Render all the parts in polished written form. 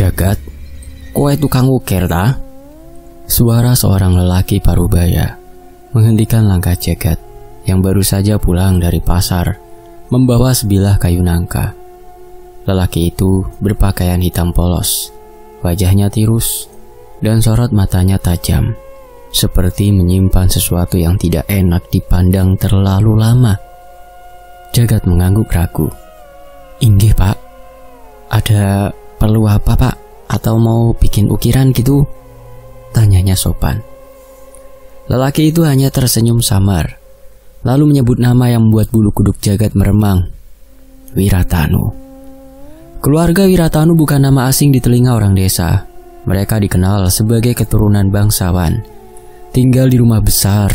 Jagat, kowe tukang ukir ta? Suara seorang lelaki parubaya menghentikan langkah Jagat yang baru saja pulang dari pasar membawa sebilah kayu nangka. Lelaki itu berpakaian hitam polos, wajahnya tirus, dan sorot matanya tajam, seperti menyimpan sesuatu yang tidak enak dipandang terlalu lama. Jagat mengangguk ragu. "Inggih pak, ada perlu apa pak? Atau mau bikin ukiran gitu?" tanyanya sopan. Lelaki itu hanya tersenyum samar, lalu menyebut nama yang membuat bulu kuduk Jagat meremang. Wiratanu. Keluarga Wiratanu bukan nama asing di telinga orang desa. Mereka dikenal sebagai keturunan bangsawan, tinggal di rumah besar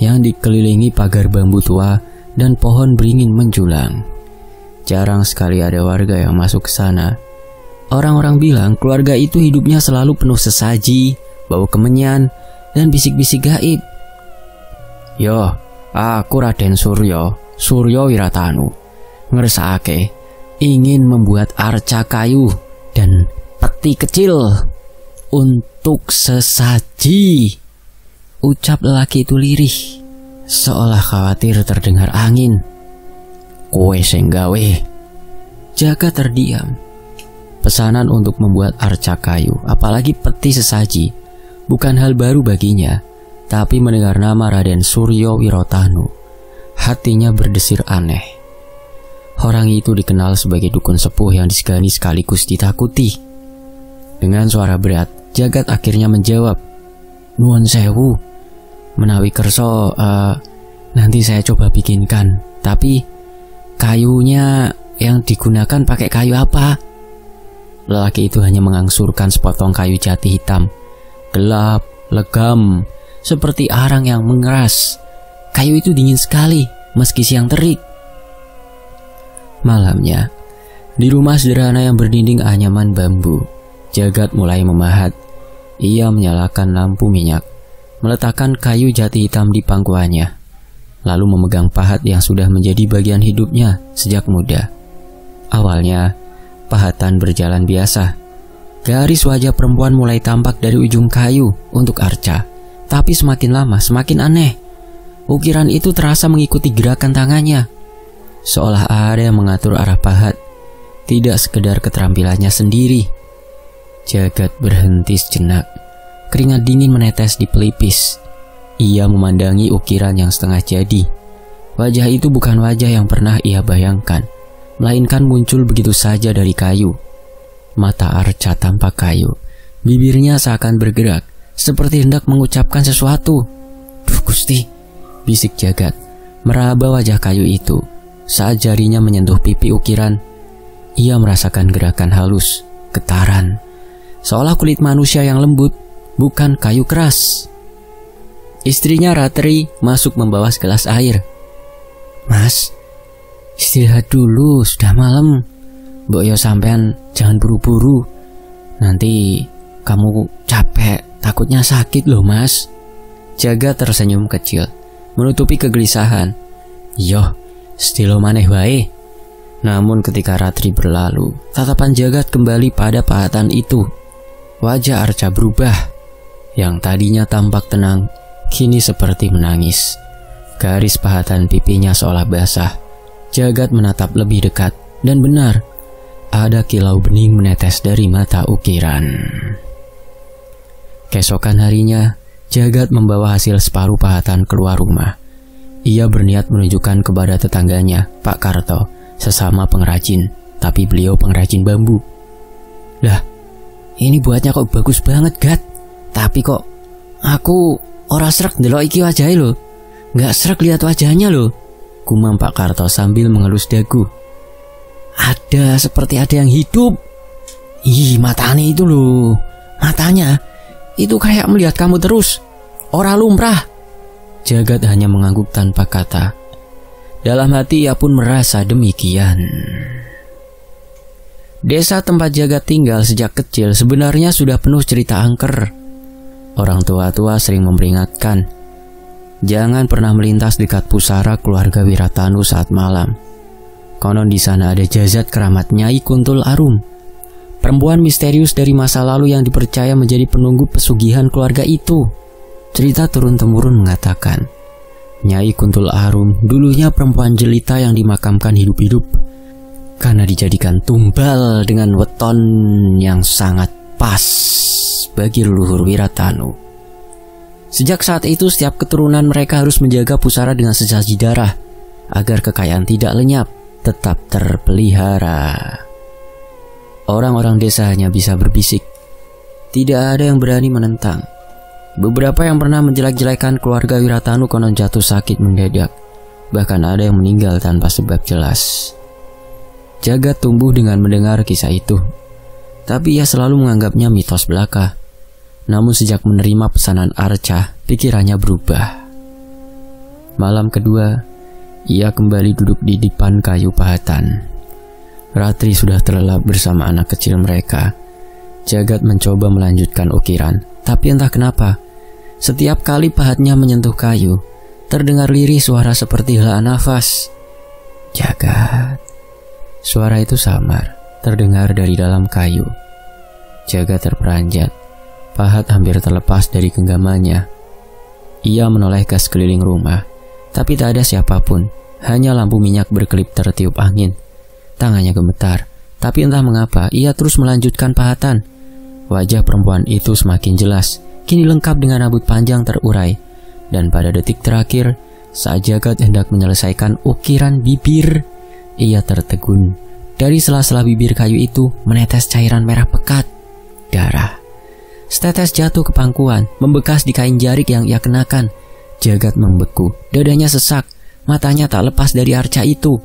yang dikelilingi pagar bambu tua dan pohon beringin menjulang. Jarang sekali ada warga yang masuk ke sana. Orang-orang bilang keluarga itu hidupnya selalu penuh sesaji, bau kemenyan, dan bisik-bisik gaib. "Yo, aku Raden Suryo Wiratanu, ngersakake ingin membuat arca kayu dan peti kecil untuk sesaji," ucap lelaki itu lirih, seolah khawatir terdengar angin. "Kowe sing gawe." Jagat terdiam. Pesanan untuk membuat arca kayu, apalagi peti sesaji, bukan hal baru baginya. Tapi mendengar nama Raden Suryo Wiratanu, hatinya berdesir aneh. Orang itu dikenal sebagai dukun sepuh yang disegani sekaligus ditakuti. Dengan suara berat, Jagat akhirnya menjawab, "Nuwun sewu, menawi kerso, nanti saya coba bikinkan. Tapi kayunya yang digunakan pakai kayu apa?" Lelaki itu hanya mengangsurkan sepotong kayu jati hitam, gelap, legam, seperti arang yang mengeras. Kayu itu dingin sekali, meski siang terik. Malamnya, di rumah sederhana yang berdinding anyaman bambu, Jagat mulai memahat. Ia menyalakan lampu minyak, meletakkan kayu jati hitam di pangkuannya, lalu memegang pahat yang sudah menjadi bagian hidupnya sejak muda. Awalnya, pahatan berjalan biasa. Garis wajah perempuan mulai tampak dari ujung kayu untuk arca. Tapi semakin lama semakin aneh. Ukiran itu terasa mengikuti gerakan tangannya, seolah ada yang mengatur arah pahat, tidak sekedar keterampilannya sendiri. Jagat berhenti sejenak. Keringat dingin menetes di pelipis. Ia memandangi ukiran yang setengah jadi. Wajah itu bukan wajah yang pernah ia bayangkan, melainkan muncul begitu saja dari kayu. Mata arca tampak kayu. Bibirnya seakan bergerak, seperti hendak mengucapkan sesuatu. "Duh Gusti," bisik Jagat, meraba wajah kayu itu. Saat jarinya menyentuh pipi ukiran, ia merasakan gerakan halus, getaran, seolah kulit manusia yang lembut, bukan kayu keras. Istrinya Ratri masuk membawa segelas air. "Mas, istirahat dulu, sudah malam. Mbok yo sampean jangan buru-buru. Nanti kamu capek, takutnya sakit loh mas." Jagat tersenyum kecil, menutupi kegelisahan. "Yo, stilo maneh wae." Namun ketika Ratri berlalu, tatapan Jagat kembali pada pahatan itu. Wajah arca berubah. Yang tadinya tampak tenang, kini seperti menangis. Garis pahatan pipinya seolah basah. Jagat menatap lebih dekat, dan benar, ada kilau bening menetes dari mata ukiran. Keesokan harinya, Jagat membawa hasil separuh pahatan keluar rumah. Ia berniat menunjukkan kepada tetangganya, Pak Karto, sesama pengrajin, tapi beliau pengrajin bambu. "Lah, ini buatnya kok bagus banget, Gat. Tapi kok aku ora srek ndelok iki wajahe lho. Nggak srek lihat wajahnya lho," gumam Pak Karto sambil mengelus dagu. Seperti ada yang hidup." "Ih, matanya itu loh. Matanya itu kayak melihat kamu terus. Ora lumrah." Jagat hanya mengangguk tanpa kata. Dalam hati ia pun merasa demikian. Desa tempat Jagat tinggal sejak kecil sebenarnya sudah penuh cerita angker. Orang tua-tua sering memperingatkan, jangan pernah melintas dekat pusara keluarga Wiratanu saat malam. Konon di sana ada jasad keramat Nyai Kuntul Arum, perempuan misterius dari masa lalu yang dipercaya menjadi penunggu pesugihan keluarga itu. Cerita turun-temurun mengatakan, Nyai Kuntul Arum dulunya perempuan jelita yang dimakamkan hidup-hidup karena dijadikan tumbal dengan weton yang sangat pas bagi leluhur Wiratanu. Sejak saat itu setiap keturunan mereka harus menjaga pusara dengan sesaji darah agar kekayaan tidak lenyap, tetap terpelihara. Orang-orang desa hanya bisa berbisik. Tidak ada yang berani menentang. Beberapa yang pernah menjelek-jelekan keluarga Wiratanu konon jatuh sakit mendadak. Bahkan ada yang meninggal tanpa sebab jelas. Jagat tumbuh dengan mendengar kisah itu. Tapi ia selalu menganggapnya mitos belaka. Namun sejak menerima pesanan Arca, pikirannya berubah. Malam kedua, ia kembali duduk di dipan kayu pahatan. Ratri sudah terlelap bersama anak kecil mereka. Jagat mencoba melanjutkan ukiran, tapi entah kenapa, setiap kali pahatnya menyentuh kayu, terdengar lirih suara seperti hela nafas. Jagat. Suara itu samar, terdengar dari dalam kayu. Jagat terperanjat. Pahat hampir terlepas dari genggamannya. Ia menoleh ke sekeliling rumah, tapi tak ada siapapun. Hanya lampu minyak berkelip tertiup angin. Tangannya gemetar, tapi entah mengapa ia terus melanjutkan pahatan. Wajah perempuan itu semakin jelas, kini lengkap dengan rambut panjang terurai. Dan pada detik terakhir, saat Jagat hendak menyelesaikan ukiran bibir, ia tertegun. Dari sela-sela bibir kayu itu menetes cairan merah pekat, darah. Setetes jatuh ke pangkuan, membekas di kain jarik yang ia kenakan. Jagat membeku, dadanya sesak, matanya tak lepas dari Arca itu.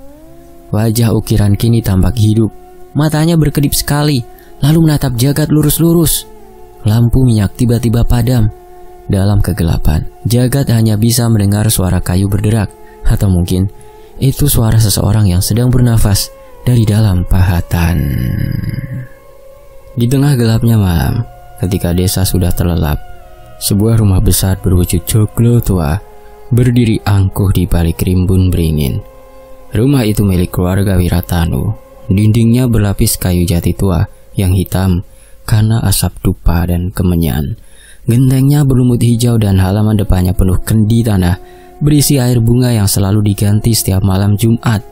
Wajah ukiran kini tampak hidup, matanya berkedip sekali, lalu menatap Jagat lurus-lurus. Lampu minyak tiba-tiba padam. Dalam kegelapan, Jagat hanya bisa mendengar suara kayu berderak, atau mungkin itu suara seseorang yang sedang bernafas dari dalam pahatan. Di tengah gelapnya malam, ketika desa sudah terlelap, sebuah rumah besar berwujud joglo tua berdiri angkuh di balik rimbun beringin. Rumah itu milik keluarga Wiratanu. Dindingnya berlapis kayu jati tua yang hitam karena asap dupa dan kemenyan. Gentengnya berlumut hijau dan halaman depannya penuh kendi tanah berisi air bunga yang selalu diganti setiap malam Jumat.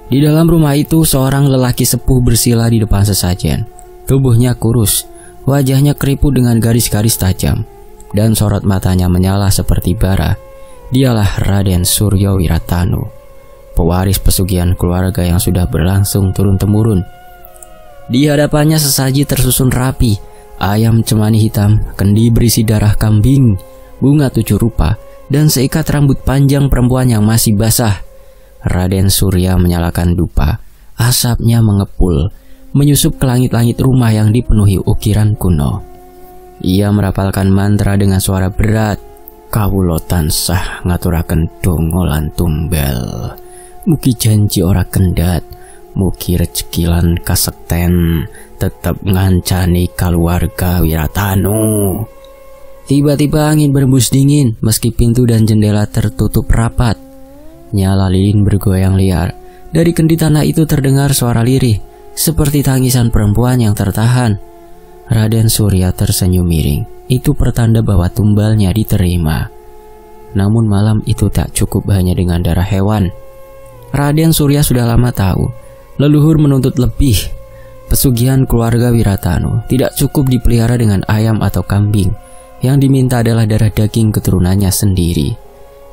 Di dalam rumah itu seorang lelaki sepuh bersila di depan sesajen. Tubuhnya kurus, wajahnya keriput dengan garis-garis tajam, dan sorot matanya menyala seperti bara. Dialah Raden Suryo Wiratanu, pewaris pesugihan keluarga yang sudah berlangsung turun-temurun. Di hadapannya sesaji tersusun rapi, ayam cemani hitam, kendi berisi darah kambing, bunga 7 rupa, dan seikat rambut panjang perempuan yang masih basah. Raden Surya menyalakan dupa, asapnya mengepul, menyusup ke langit-langit rumah yang dipenuhi ukiran kuno. Ia merapalkan mantra dengan suara berat. Kawula tansah ngaturaken donga lan tumbal. Mugi janji ora kendhat, mugi rejeki lan kasekten tetep ngancani keluarga Wiratanu. Tiba-tiba angin berembus dingin meski pintu dan jendela tertutup rapat. Nyala lilin bergoyang liar. Dari kendi tanah itu terdengar suara lirih, seperti tangisan perempuan yang tertahan. Raden Surya tersenyum miring. Itu pertanda bahwa tumbalnya diterima. Namun malam itu tak cukup hanya dengan darah hewan. Raden Surya sudah lama tahu, leluhur menuntut lebih. Pesugihan keluarga Wiratanu tidak cukup dipelihara dengan ayam atau kambing. Yang diminta adalah darah daging keturunannya sendiri.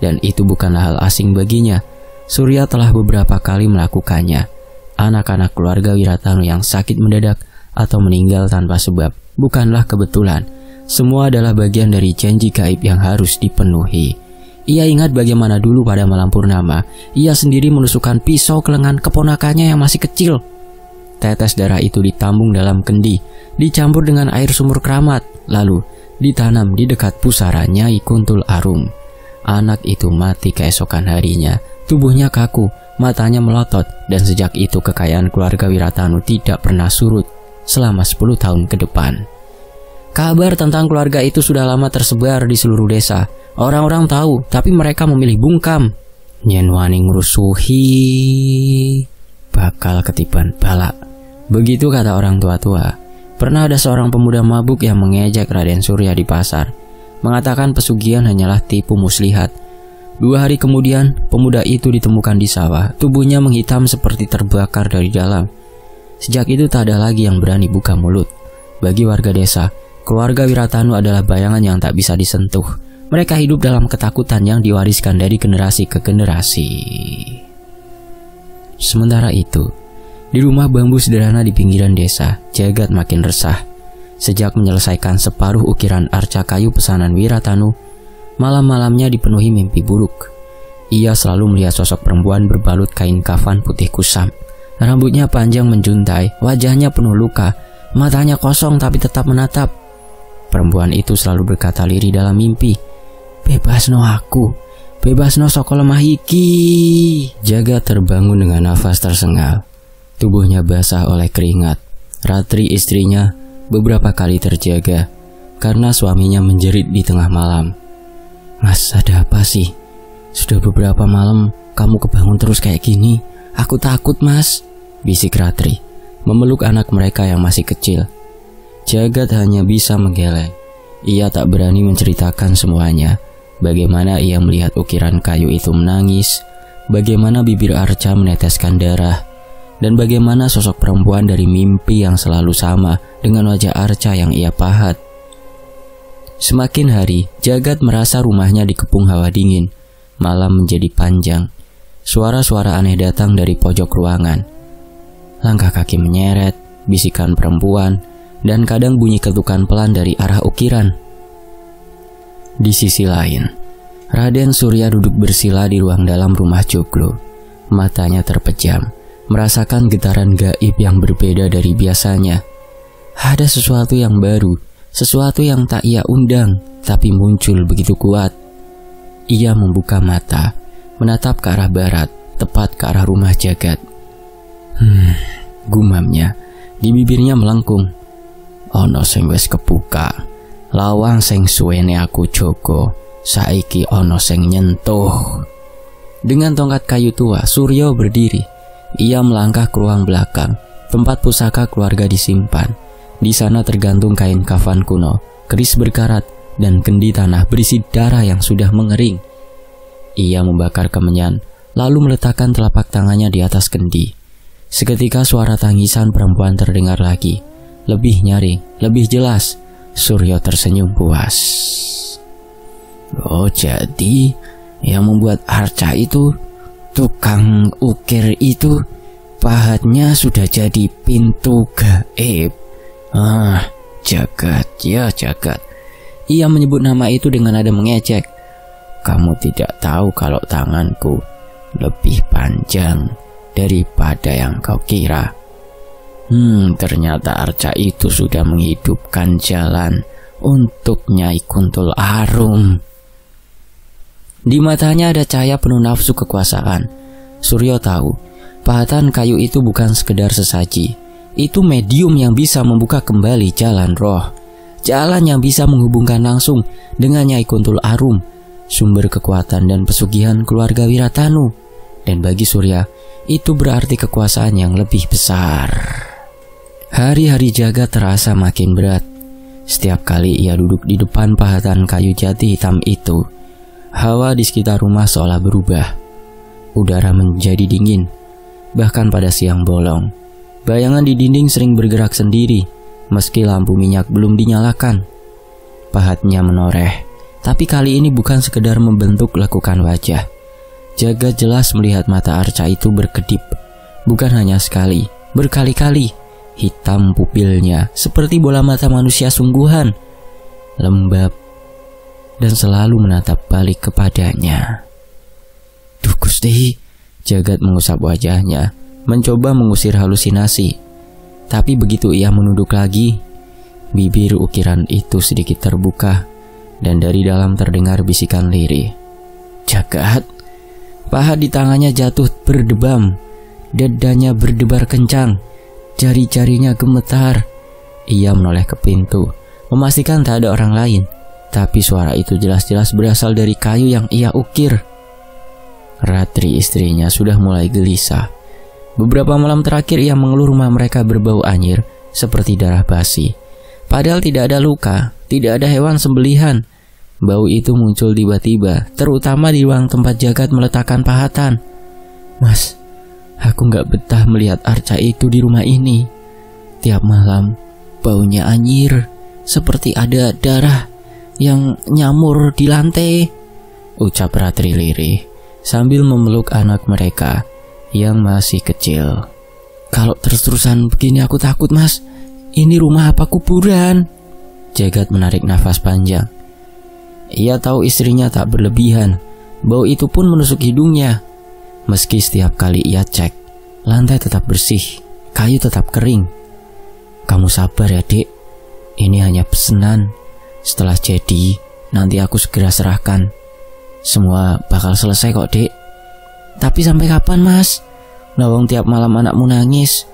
Dan itu bukanlah hal asing baginya. Surya telah beberapa kali melakukannya. Anak-anak keluarga Wiratanu yang sakit mendadak atau meninggal tanpa sebab bukanlah kebetulan. Semua adalah bagian dari janji gaib yang harus dipenuhi. Ia ingat bagaimana dulu pada malam purnama, ia sendiri menusukkan pisau ke lengan keponakannya yang masih kecil. Tetes darah itu ditambung dalam kendi, dicampur dengan air sumur keramat, lalu ditanam di dekat pusara Nyai Kuntul Arum. Anak itu mati keesokan harinya, tubuhnya kaku, matanya melotot, dan sejak itu kekayaan keluarga Wiratanu tidak pernah surut selama 10 tahun ke depan. Kabar tentang keluarga itu sudah lama tersebar di seluruh desa. Orang-orang tahu, tapi mereka memilih bungkam. Yen wani ngrusuhi bakal ketiban balak. Begitu kata orang tua-tua. Pernah ada seorang pemuda mabuk yang mengejek Raden Surya di pasar, mengatakan pesugihan hanyalah tipu muslihat. 2 hari kemudian, pemuda itu ditemukan di sawah. Tubuhnya menghitam seperti terbakar dari dalam. Sejak itu tak ada lagi yang berani buka mulut. Bagi warga desa, keluarga Wiratanu adalah bayangan yang tak bisa disentuh. Mereka hidup dalam ketakutan yang diwariskan dari generasi ke generasi. Sementara itu, di rumah bambu sederhana di pinggiran desa, Jagat makin resah. Sejak menyelesaikan separuh ukiran arca kayu pesanan Wiratanu, malam-malamnya dipenuhi mimpi buruk. Ia selalu melihat sosok perempuan berbalut kain kafan putih kusam. Rambutnya panjang menjuntai, wajahnya penuh luka, matanya kosong tapi tetap menatap. Perempuan itu selalu berkata lirih dalam mimpi, "Bebasno aku, bebasno saka lemah iki." Jagat terbangun dengan nafas tersengal. Tubuhnya basah oleh keringat. Ratri istrinya beberapa kali terjaga karena suaminya menjerit di tengah malam. "Mas, ada apa sih? Sudah beberapa malam kamu kebangun terus kayak gini. Aku takut, Mas," bisik Ratri, memeluk anak mereka yang masih kecil. Jagat hanya bisa menggeleng. Ia tak berani menceritakan semuanya. Bagaimana ia melihat ukiran kayu itu menangis, bagaimana bibir arca meneteskan darah, dan bagaimana sosok perempuan dari mimpi yang selalu sama dengan wajah arca yang ia pahat. Semakin hari, Jagat merasa rumahnya dikepung hawa dingin. Malam menjadi panjang. Suara-suara aneh datang dari pojok ruangan. Langkah kaki menyeret, bisikan perempuan, dan kadang bunyi ketukan pelan dari arah ukiran. Di sisi lain, Raden Surya duduk bersila di ruang dalam rumah joglo. Matanya terpejam, merasakan getaran gaib yang berbeda dari biasanya. Ada sesuatu yang baru, sesuatu yang tak ia undang, tapi muncul begitu kuat. Ia membuka mata, menatap ke arah barat, tepat ke arah rumah Jagat. Gumamnya, di bibirnya melengkung. "Ono sing wis kebuka, lawang sing suwene aku jogo, saiki ono sing nyentuh." Dengan tongkat kayu tua, Suryo berdiri. Ia melangkah ke ruang belakang, tempat pusaka keluarga disimpan. Di sana tergantung kain kafan kuno, keris berkarat, dan kendi tanah berisi darah yang sudah mengering. Ia membakar kemenyan, lalu meletakkan telapak tangannya di atas kendi. Seketika suara tangisan perempuan terdengar lagi, lebih nyaring, lebih jelas. Suryo tersenyum puas. "Oh, jadi yang membuat arca itu, tukang ukir itu, pahatnya sudah jadi pintu gaib. Jagat, ya Jagat." Ia menyebut nama itu dengan nada mengejek. "Kamu tidak tahu kalau tanganku lebih panjang daripada yang kau kira. Ternyata arca itu sudah menghidupkan jalan untuk Nyai Kuntul Arum." Di matanya ada cahaya penuh nafsu kekuasaan. Suryo tahu, pahatan kayu itu bukan sekedar sesaji. Itu medium yang bisa membuka kembali jalan roh. Jalan yang bisa menghubungkan langsung dengan Nyai Kuntul Arum, sumber kekuatan dan pesugihan keluarga Wiratanu. Dan bagi Surya, itu berarti kekuasaan yang lebih besar. Hari-hari Jagat terasa makin berat. Setiap kali ia duduk di depan pahatan kayu jati hitam itu, hawa di sekitar rumah seolah berubah. Udara menjadi dingin. Bahkan pada siang bolong, bayangan di dinding sering bergerak sendiri, meski lampu minyak belum dinyalakan. Pahatnya menoreh, tapi kali ini bukan sekedar membentuk lekukan wajah. Jagat jelas melihat mata arca itu berkedip. Bukan hanya sekali, berkali-kali. Hitam pupilnya seperti bola mata manusia sungguhan, lembab, dan selalu menatap balik kepadanya. "Duh Gusti," Jagat mengusap wajahnya, mencoba mengusir halusinasi. Tapi begitu ia menunduk lagi, bibir ukiran itu sedikit terbuka, dan dari dalam terdengar bisikan lirih. "Jagat." Pahat di tangannya jatuh berdebam, dadanya berdebar kencang, jari-jarinya gemetar. Ia menoleh ke pintu, memastikan tak ada orang lain, tapi suara itu jelas-jelas berasal dari kayu yang ia ukir. Ratri istrinya sudah mulai gelisah. Beberapa malam terakhir ia mengeluh rumah mereka berbau anyir seperti darah basi. Padahal tidak ada luka, tidak ada hewan sembelihan. Bau itu muncul tiba-tiba, terutama di ruang tempat Jagat meletakkan pahatan. Mas, aku gak betah melihat Arca itu di rumah ini. Tiap malam, baunya anyir, seperti ada darah yang nyamur di lantai, ucap Ratri lirih sambil memeluk anak mereka yang masih kecil. Kalau terus-terusan begini aku takut, Mas. Ini rumah apa kuburan? Jagat menarik nafas panjang. Ia tahu istrinya tak berlebihan. Bau itu pun menusuk hidungnya. Meski setiap kali ia cek, lantai tetap bersih, kayu tetap kering. Kamu sabar ya, Dek. Ini hanya pesanan. Setelah jadi, nanti aku segera serahkan. Semua bakal selesai kok, Dek. Tapi sampai kapan, Mas? Nawang tiap malam anakmu nangis.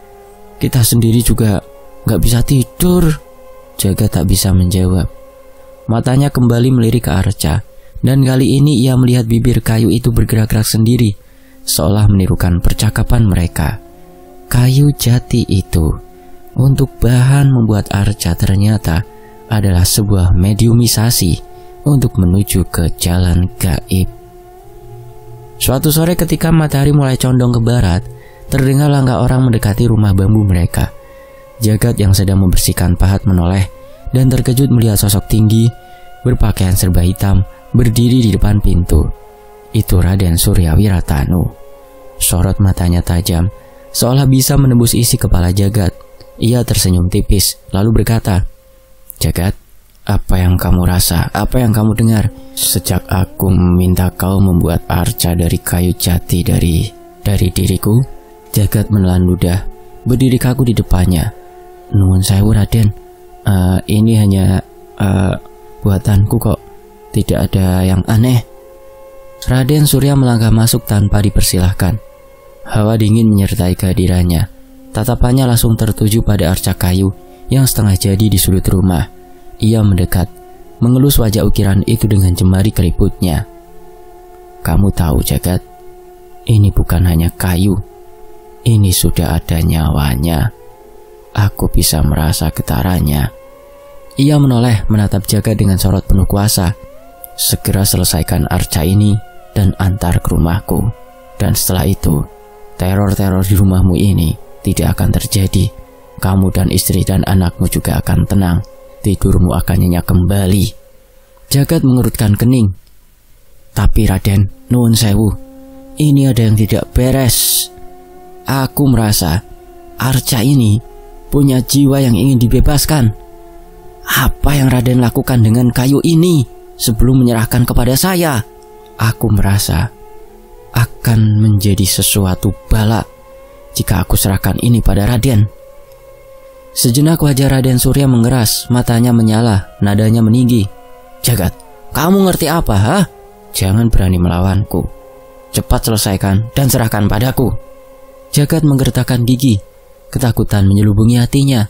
Kita sendiri juga gak bisa tidur. Jagat tak bisa menjawab. Matanya kembali melirik ke Arca, dan kali ini ia melihat bibir kayu itu bergerak-gerak sendiri, seolah menirukan percakapan mereka. Kayu jati itu untuk bahan membuat Arca ternyata adalah sebuah mediumisasi untuk menuju ke jalan gaib. Suatu sore ketika matahari mulai condong ke barat, terdengar langkah orang mendekati rumah bambu mereka. Jagat yang sedang membersihkan pahat menoleh dan terkejut melihat sosok tinggi berpakaian serba hitam berdiri di depan pintu. Itu Raden Surya Wiratanu. Sorot matanya tajam, seolah bisa menembus isi kepala Jagat. Ia tersenyum tipis lalu berkata, Jagat, apa yang kamu rasa? Apa yang kamu dengar? Sejak aku meminta kau membuat Arca dari kayu jati dari diriku. Jagat menelan ludah, berdiri kaku di depannya. Nuwun sewu Raden, ini hanya buatanku kok, tidak ada yang aneh. Raden Surya melangkah masuk tanpa dipersilahkan. Hawa dingin menyertai kehadirannya. Tatapannya langsung tertuju pada arca kayu yang setengah jadi di sudut rumah. Ia mendekat, mengelus wajah ukiran itu dengan jemari keriputnya. Kamu tahu, Jagat, ini bukan hanya kayu, ini sudah ada nyawanya. Aku bisa merasa getarannya. Ia menoleh menatap Jagat dengan sorot penuh kuasa. Segera selesaikan arca ini dan antar ke rumahku. Dan setelah itu, teror-teror di rumahmu ini tidak akan terjadi. Kamu dan istri dan anakmu juga akan tenang. Tidurmu akan nyenyak kembali. Jagat mengerutkan kening. Tapi Raden, nuwun sewu, ini ada yang tidak beres. Aku merasa arca ini punya jiwa yang ingin dibebaskan. Apa yang Raden lakukan dengan kayu ini sebelum menyerahkan kepada saya? Aku merasa akan menjadi sesuatu bala jika aku serahkan ini pada Raden. Sejenak wajah Raden Surya mengeras, matanya menyala, nadanya meninggi. Jagat, kamu ngerti apa, ha? Jangan berani melawanku. Cepat selesaikan dan serahkan padaku. Jagat menggertakkan gigi. Ketakutan menyelubungi hatinya.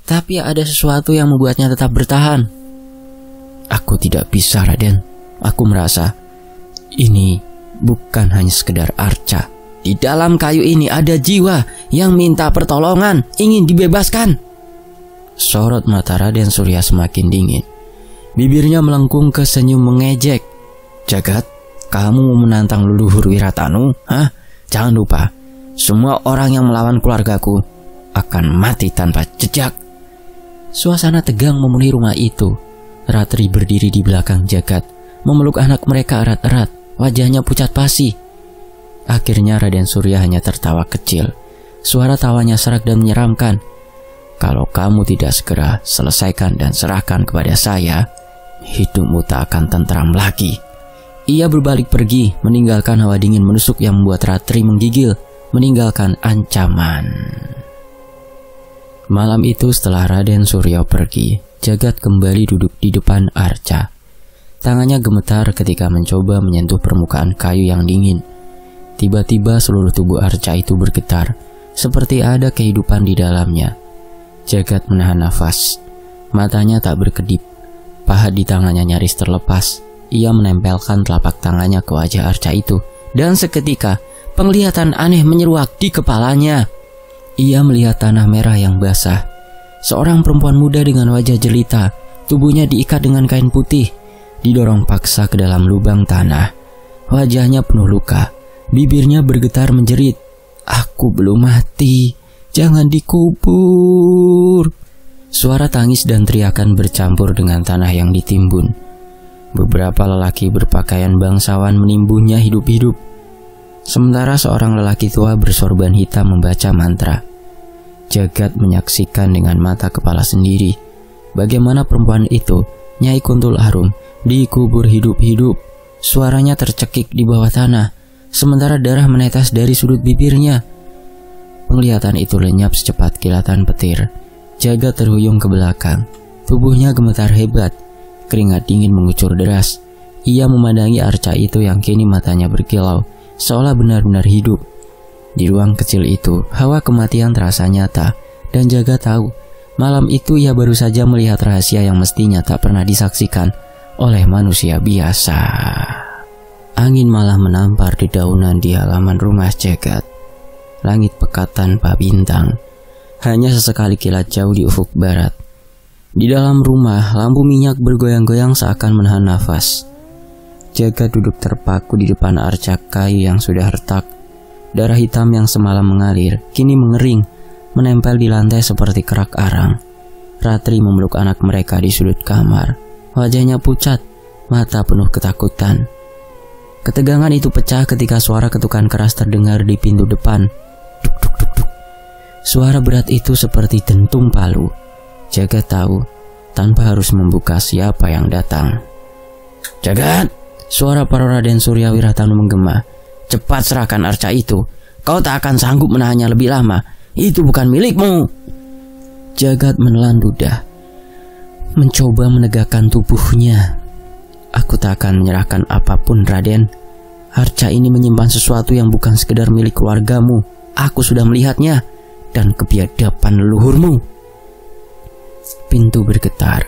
Tapi ada sesuatu yang membuatnya tetap bertahan. Aku tidak bisa, Raden. Aku merasa ini bukan hanya sekedar arca. Di dalam kayu ini ada jiwa yang minta pertolongan, ingin dibebaskan. Sorot mata Raden Surya semakin dingin. Bibirnya melengkung ke senyum mengejek. Jagat, kamu mau menantang leluhur Wiratanu? Hah? Jangan lupa, semua orang yang melawan keluargaku akan mati tanpa jejak. Suasana tegang memenuhi rumah itu. Ratri berdiri di belakang Jagat, memeluk anak mereka erat-erat. Wajahnya pucat pasi. Akhirnya Raden Surya hanya tertawa kecil. Suara tawanya serak dan menyeramkan. Kalau kamu tidak segera selesaikan dan serahkan kepada saya, hidupmu tak akan tentram lagi. Ia berbalik pergi, meninggalkan hawa dingin menusuk yang membuat Ratri menggigil, meninggalkan ancaman. Malam itu setelah Raden Surya pergi, Jagat kembali duduk di depan arca. Tangannya gemetar ketika mencoba menyentuh permukaan kayu yang dingin. Tiba-tiba seluruh tubuh arca itu bergetar, seperti ada kehidupan di dalamnya. Jagat menahan nafas. Matanya tak berkedip. Pahat di tangannya nyaris terlepas. Ia menempelkan telapak tangannya ke wajah arca itu. Dan seketika, Penglihatan aneh menyeruak di kepalanya. Ia melihat tanah merah yang basah. Seorang perempuan muda dengan wajah jelita, tubuhnya diikat dengan kain putih, didorong paksa ke dalam lubang tanah. Wajahnya penuh luka, bibirnya bergetar menjerit, "Aku belum mati, jangan dikubur." Suara tangis dan teriakan bercampur dengan tanah yang ditimbun. Beberapa lelaki berpakaian bangsawan menimbunnya hidup-hidup. Sementara seorang lelaki tua bersorban hitam membaca mantra. Jagat menyaksikan dengan mata kepala sendiri bagaimana perempuan itu, Nyai Kuntul Arum, dikubur hidup-hidup. Suaranya tercekik di bawah tanah, sementara darah menetes dari sudut bibirnya. Penglihatan itu lenyap secepat kilatan petir. Jagat terhuyung ke belakang, tubuhnya gemetar hebat, keringat dingin mengucur deras. Ia memandangi arca itu yang kini matanya berkilau, seolah benar-benar hidup. Di ruang kecil itu, hawa kematian terasa nyata, dan Jagat tahu, malam itu ia baru saja melihat rahasia yang mestinya tak pernah disaksikan oleh manusia biasa. Angin malah menampar dedaunan di halaman rumah Jagat. Langit pekat tanpa bintang, hanya sesekali kilat jauh di ufuk barat. Di dalam rumah, lampu minyak bergoyang-goyang seakan menahan nafas. Jagat duduk terpaku di depan arca kayu yang sudah retak. Darah hitam yang semalam mengalir, kini mengering, menempel di lantai seperti kerak arang. Ratri memeluk anak mereka di sudut kamar. Wajahnya pucat, mata penuh ketakutan. Ketegangan itu pecah ketika suara ketukan keras terdengar di pintu depan. Duk duk duk duk. Suara berat itu seperti dentung palu. Jagat tahu, tanpa harus membuka siapa yang datang. "Jagat!" Suara para Raden Surya Wiratanu menggema. "Cepat serahkan arca itu. Kau tak akan sanggup menahannya lebih lama. Itu bukan milikmu." Jagat menelan ludah, mencoba menegakkan tubuhnya. "Aku tak akan menyerahkan apapun, Raden. Arca ini menyimpan sesuatu yang bukan sekedar milik keluargamu. Aku sudah melihatnya, dan kebiadaban leluhurmu." Pintu bergetar.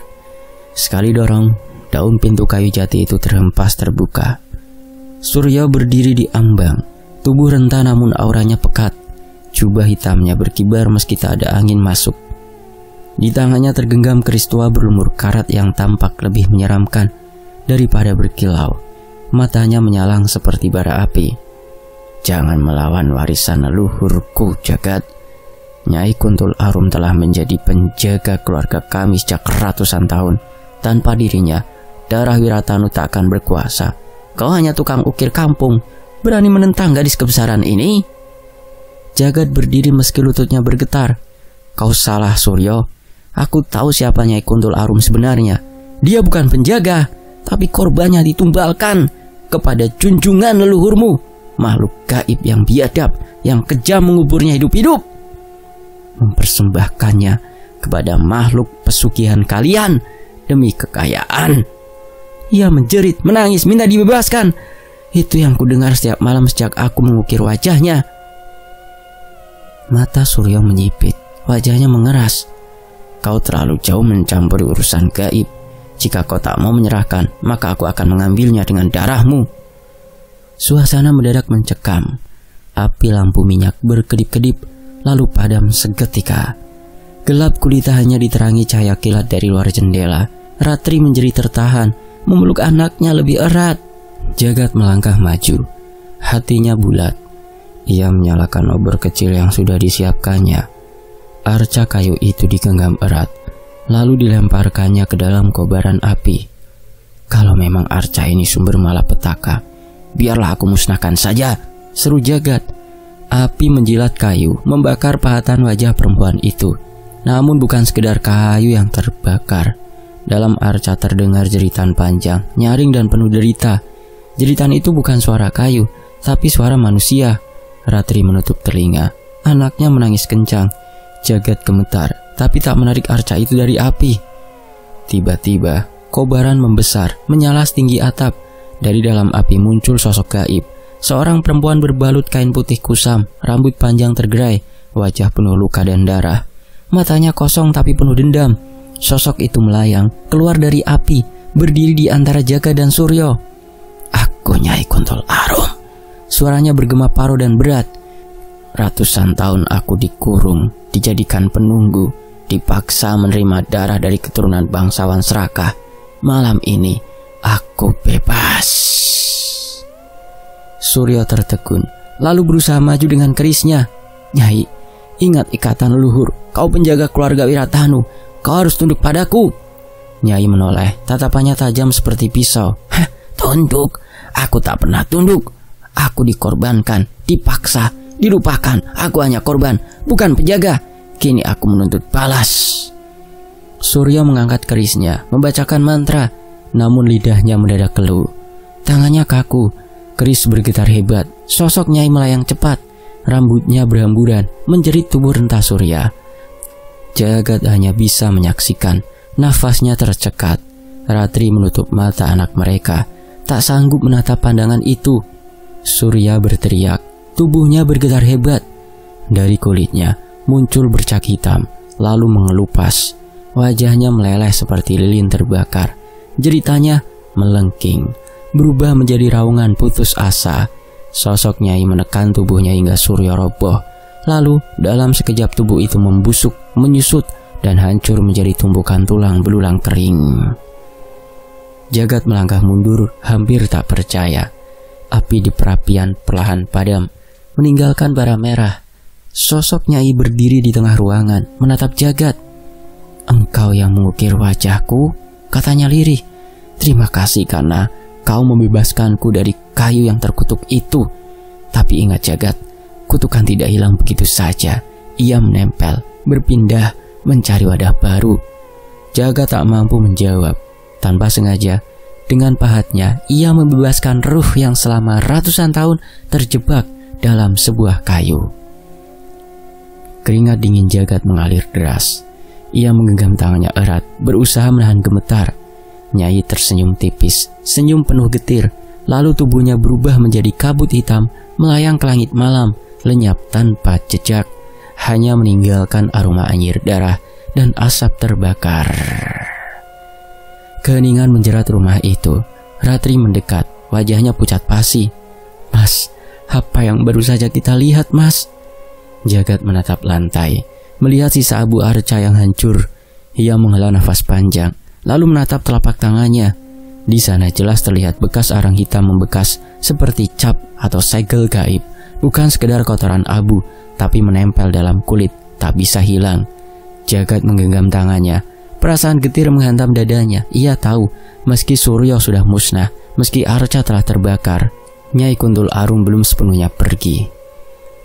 Sekali dorong, daun pintu kayu jati itu terhempas terbuka. Surya berdiri di ambang, tubuh renta namun auranya pekat. Jubah hitamnya berkibar meski tak ada angin masuk. Di tangannya tergenggam keris tua berlumur karat yang tampak lebih menyeramkan daripada berkilau. Matanya menyalang seperti bara api. "Jangan melawan warisan leluhurku, Jagat. Nyai Kuntul Arum telah menjadi penjaga keluarga kami sejak ratusan tahun. Tanpa dirinya, darah Wiratanu tak akan berkuasa. Kau hanya tukang ukir kampung, berani menentang gadis kebesaran ini?" Jagat berdiri meski lututnya bergetar. "Kau salah, Suryo. Aku tahu siapa Nyai Kuntul Arum sebenarnya. Dia bukan penjaga, tapi korbannya ditumbalkan kepada junjungan leluhurmu, makhluk gaib yang biadab, yang kejam menguburnya hidup-hidup, mempersembahkannya kepada makhluk pesugihan kalian demi kekayaan." Ia menjerit, menangis, minta dibebaskan. Itu yang kudengar setiap malam sejak aku mengukir wajahnya. Mata Suryo menyipit, wajahnya mengeras. "Kau terlalu jauh mencampuri urusan gaib. Jika kau tak mau menyerahkan, maka aku akan mengambilnya dengan darahmu." Suasana mendadak mencekam. Api lampu minyak berkedip-kedip, lalu padam seketika. Gelap gulita hanya diterangi cahaya kilat dari luar jendela. Ratri menjerit tertahan, memeluk anaknya lebih erat. Jagat melangkah maju, hatinya bulat. Ia menyalakan obor kecil yang sudah disiapkannya. Arca kayu itu digenggam erat, lalu dilemparkannya ke dalam kobaran api. "Kalau memang arca ini sumber malapetaka, biarlah aku musnahkan saja," seru Jagat. Api menjilat kayu, membakar pahatan wajah perempuan itu. Namun bukan sekedar kayu yang terbakar. Dalam arca terdengar jeritan panjang, nyaring dan penuh derita. Jeritan itu bukan suara kayu, tapi suara manusia. Ratri menutup telinga. Anaknya menangis kencang. Jagat gemetar, tapi tak menarik arca itu dari api. Tiba-tiba, kobaran membesar, menyala setinggi atap. Dari dalam api muncul sosok gaib. Seorang perempuan berbalut kain putih kusam, rambut panjang tergerai, wajah penuh luka dan darah. Matanya kosong tapi penuh dendam. Sosok itu melayang, keluar dari api, berdiri di antara Jagat dan Suryo. "Aku Nyai Kuntul Arum, Suaranya bergema paro dan berat. Ratusan tahun aku dikurung, dijadikan penunggu, dipaksa menerima darah dari keturunan bangsawan serakah. Malam ini aku bebas. Suryo tertegun, lalu berusaha maju dengan kerisnya. Nyai, ingat ikatan leluhur. Kau penjaga keluarga Wiratanu. Kau harus tunduk padaku. Nyai menoleh, tatapannya tajam seperti pisau. Hah, tunduk? Aku tak pernah tunduk. Aku dikorbankan, dipaksa, dilupakan. Aku hanya korban, bukan penjaga. Kini aku menuntut balas. Suryo mengangkat kerisnya, membacakan mantra. Namun lidahnya mendadak keluh. Tangannya kaku, keris bergetar hebat. Sosok Nyai melayang cepat. Rambutnya berhamburan, menjerit tubuh rentah Surya. Jagat hanya bisa menyaksikan. Nafasnya tercekat. Ratri menutup mata anak mereka, tak sanggup menatap pandangan itu. Surya berteriak, tubuhnya bergetar hebat. Dari kulitnya muncul bercak hitam, lalu mengelupas. Wajahnya meleleh seperti lilin terbakar. Jeritanya melengking, berubah menjadi raungan putus asa. Sosok Nyai menekan tubuhnya hingga Suryo roboh. Lalu dalam sekejap tubuh itu membusuk, menyusut, dan hancur menjadi tumpukan tulang belulang kering. Jagat melangkah mundur, hampir tak percaya. Api di perapian perlahan padam, meninggalkan bara merah. Sosok Nyai berdiri di tengah ruangan, menatap Jagat. Engkau yang mengukir wajahku, katanya lirih. Terima kasih karena kau membebaskanku dari kayu yang terkutuk itu. Tapi ingat Jagat, kutukan tidak hilang begitu saja. Ia menempel, berpindah, mencari wadah baru. Jagat tak mampu menjawab. Tanpa sengaja, dengan pahatnya, ia membebaskan ruh yang selama ratusan tahun terjebak dalam sebuah kayu. Keringat dingin Jagat mengalir deras. Ia menggenggam tangannya erat, berusaha menahan gemetar. Nyai tersenyum tipis, senyum penuh getir. Lalu tubuhnya berubah menjadi kabut hitam, melayang ke langit malam, lenyap tanpa jejak, hanya meninggalkan aroma anyir darah dan asap terbakar. Keheningan menjerat rumah itu. Ratri mendekat, wajahnya pucat pasi. Mas, apa yang baru saja kita lihat, Mas? Jagat menatap lantai, melihat sisa abu arca yang hancur. Ia menghela nafas panjang, lalu menatap telapak tangannya. Di sana jelas terlihat bekas arang hitam membekas seperti cap atau segel gaib. Bukan sekedar kotoran abu, tapi menempel dalam kulit, tak bisa hilang. Jagat menggenggam tangannya. Perasaan getir menghantam dadanya. Ia tahu, meski Suryo sudah musnah, meski arca telah terbakar, Nyai Kuntul Arum belum sepenuhnya pergi.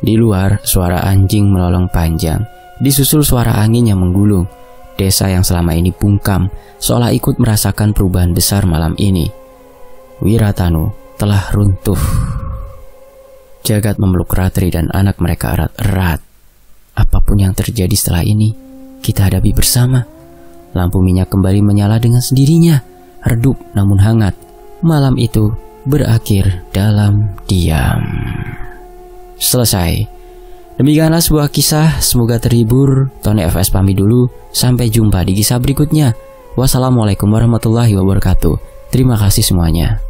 Di luar, suara anjing melolong panjang, disusul suara angin yang menggulung. Desa yang selama ini bungkam, seolah ikut merasakan perubahan besar malam ini. Wiratanu telah runtuh. Jagat memeluk Ratri dan anak mereka erat-erat. Apapun yang terjadi setelah ini, kita hadapi bersama. Lampu minyak kembali menyala dengan sendirinya, redup namun hangat. Malam itu berakhir dalam diam. Selesai. Demikianlah sebuah kisah, semoga terhibur. Tony FS pamit dulu, sampai jumpa di kisah berikutnya. Wassalamualaikum warahmatullahi wabarakatuh. Terima kasih semuanya.